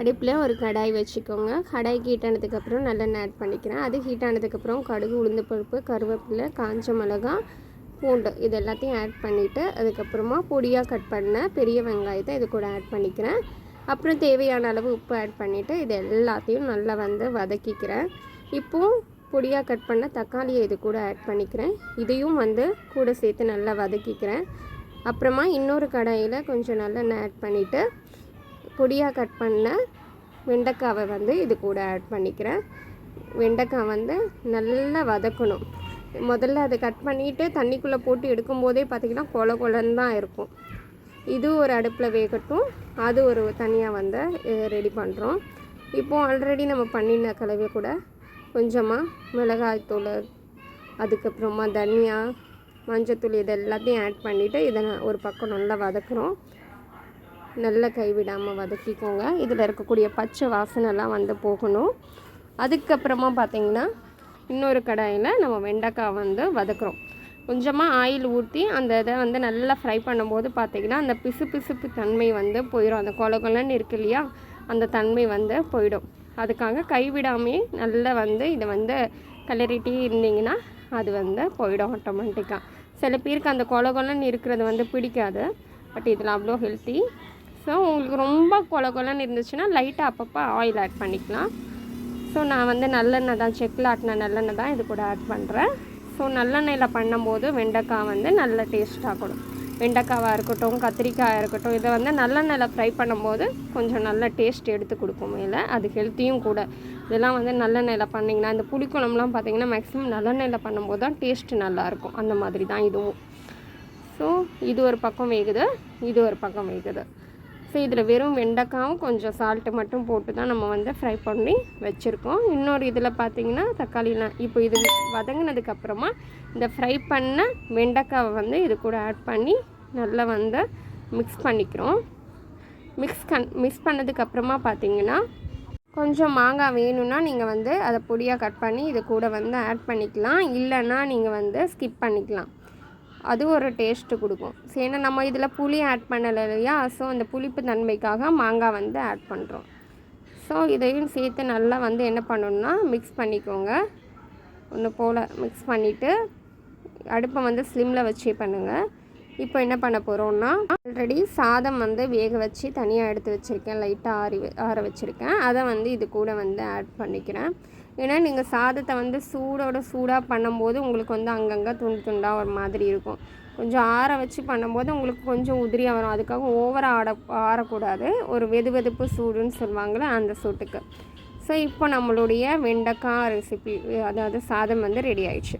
அடுப்பில் ஒரு கடாய் வச்சுக்கோங்க. கடாய் ஹீட் ஆனதுக்கப்புறம் நல்லெண்ணெய் ஆட் பண்ணிக்கிறேன். அது ஹீட் ஆனதுக்கப்புறம் கடுகு, உளுந்து பருப்பு, கருவேப்பிலை, காஞ்ச மிளகாய், பூண்டு இது எல்லாத்தையும் ஆட் பண்ணிவிட்டு அதுக்கப்புறமா பொடியாக கட் பண்ண பெரிய வெங்காயத்தை இது கூட ஆட் பண்ணிக்கிறேன். அப்புறம் தேவையான அளவு உப்பு ஆட் பண்ணிவிட்டு இது எல்லாத்தையும் நல்லா வதக்கிக்கிறேன். இப்போது பொடியாக கட் பண்ண தக்காளியை இது கூட ஆட் பண்ணிக்கிறேன். இதையும் கூட சேர்த்து நல்லா வதக்கிக்கிறேன். அப்புறமா இன்னொரு கடாயில் கொஞ்சம் நல்லெண்ணெய் ஆட் பண்ணிவிட்டு பொடியாக கட் பண்ண வெண்டைக்காவை இது கூட ஆட் பண்ணிக்கிறேன். வெண்டைக்காய் நல்லா வதக்கணும். முதல்ல அதை கட் பண்ணிவிட்டு தண்ணிக்குள்ளே போட்டு எடுக்கும்போதே பார்த்திங்கன்னா கொல கொலன்னு தான் இருக்கும். இது ஒரு அடுப்பில் வேகட்டும். அது ஒரு தனியாக ரெடி பண்ணுறோம். இப்போது ஆல்ரெடி நம்ம பண்ணின கலவை கூட கொஞ்சமாக மிளகாய்த்தூள், அதுக்கப்புறமா தனியா, மஞ்சத்தூள் இது எல்லாத்தையும் ஆட் பண்ணிவிட்டு இதை ஒரு பக்கம் நல்லா வதக்குறோம். நல்லா கைவிடாமல் வதக்கிக்கோங்க. இதில் இருக்கக்கூடிய பச்சை வாசனைலாம் போகணும். அதுக்கப்புறமா பார்த்திங்கன்னா இன்னொரு கடாயில் நம்ம வெண்டைக்காய் வதக்குறோம். கொஞ்சமாக ஆயில் ஊற்றி அந்த இதை நல்லா ஃப்ரை பண்ணும்போது பார்த்திங்கன்னா அந்த பிசுபிசுப்பு தன்மை போயிடும். அந்த கொல கொலன்னு இருக்கு இல்லையா, அந்த தன்மை போயிடும். அதுக்காக கைவிடாமே நல்லா இதை கிளறிட்டே இருந்தீங்கன்னா அது போயிடும் ஆட்டோமேட்டிக்காக. சில பேருக்கு அந்த கொல கொலன்னு இருக்கிறது பிடிக்காது. பட் இதில் அவ்வளோ ஹெல்த்தி. ஸோ உங்களுக்கு ரொம்ப கொல கொலன்னு இருந்துச்சுன்னா லைட்டாக அப்பப்போ ஆயில் ஆட் பண்ணிக்கலாம். ஸோ நான் நல்லெண்ணெய் தான், செக்கில் ஆட்டின நல்லெண்ணெய் தான் இது கூட ஆட் பண்ணுறேன். ஸோ நல்லெண்ணெயில் பண்ணும்போது வெண்டைக்காய் நல்ல டேஸ்ட்டாகணும். வெண்டைக்காவாக இருக்கட்டும், கத்திரிக்காயாக இருக்கட்டும், இதை நல்லெண்ணெயில் ஃப்ரை பண்ணும்போது கொஞ்சம் நல்ல டேஸ்ட் எடுத்து கொடுக்கும். மேலே அது ஹெல்த்தியும் கூட. இதெல்லாம் நல்லெண்ணெயில் பண்ணிங்கன்னா இந்த புளிக்குழம்புலாம் பார்த்திங்கன்னா மேக்ஸிமம் நல்லெண்ணெயில் பண்ணும்போது தான் டேஸ்ட்டு நல்லாயிருக்கும். அந்த மாதிரி தான் இதுவும். ஸோ இது ஒரு பக்கம் வேகுது, இது ஒரு பக்கம் வேகுது. ஸோ இதில் வெறும் வெண்டைக்காவும் கொஞ்சம் சால்ட்டு மட்டும் போட்டு தான் நம்ம ஃப்ரை பண்ணி வச்சுருக்கோம். இன்னொரு இதில் பார்த்திங்கன்னா தக்காளிலாம் இப்போ இது வதங்கினதுக்கப்புறமா இந்த ஃப்ரை பண்ண வெண்டைக்காவை இது கூட ஆட் பண்ணி நல்லா மிக்ஸ் பண்ணிக்கிறோம். மிக்ஸ் பண்ணதுக்கப்புறமா பார்த்திங்கன்னா கொஞ்சம் மாங்காய் வேணும்னா நீங்கள் அதை பொடியாக கட் பண்ணி இது கூட ஆட் பண்ணிக்கலாம். இல்லைன்னா நீங்கள் ஸ்கிப் பண்ணிக்கலாம். அது ஒரு டேஸ்ட்டு கொடுக்கும். ஏன்னா நம்ம இதில் புளி ஆட் பண்ணலை இல்லையா, ஸோ அந்த புளிப்பு தன்மைக்காக மாங்காய் ஆட் பண்ணுறோம். ஸோ இதையும் சேர்த்து நல்லா என்ன பண்ணணுன்னா மிக்ஸ் பண்ணிக்கோங்க. ஒன்று போல் மிக்ஸ் பண்ணிவிட்டு அடுப்பை ஸ்லிம்மில் வச்சே பண்ணுங்கள். இப்போ என்ன பண்ண போகிறோன்னா ஆல்ரெடி சாதம் வேக வச்சு தனியாக எடுத்து வச்சுருக்கேன். லைட்டாக ஆற வச்சுருக்கேன். அதை இது கூட ஆட் பண்ணிக்கிறேன். ஏன்னா நீங்கள் சாதத்தை சூடாக பண்ணும்போது உங்களுக்கு அங்கங்கே துண்டு துண்டாக ஒரு மாதிரி இருக்கும். கொஞ்சம் ஆற வச்சு பண்ணும்போது உங்களுக்கு கொஞ்சம் உதிரியாக வரும். அதுக்காக ஓவராக ஆறக்கூடாது. ஒரு வெதுவெதுப்பு சூடுன்னு சொல்லுவாங்களே, அந்த சூட்டுக்கு. ஸோ இப்போ நம்மளுடைய வெண்டைக்காய் ரெசிபி, அதாவது சாதம் ரெடி ஆயிடுச்சு.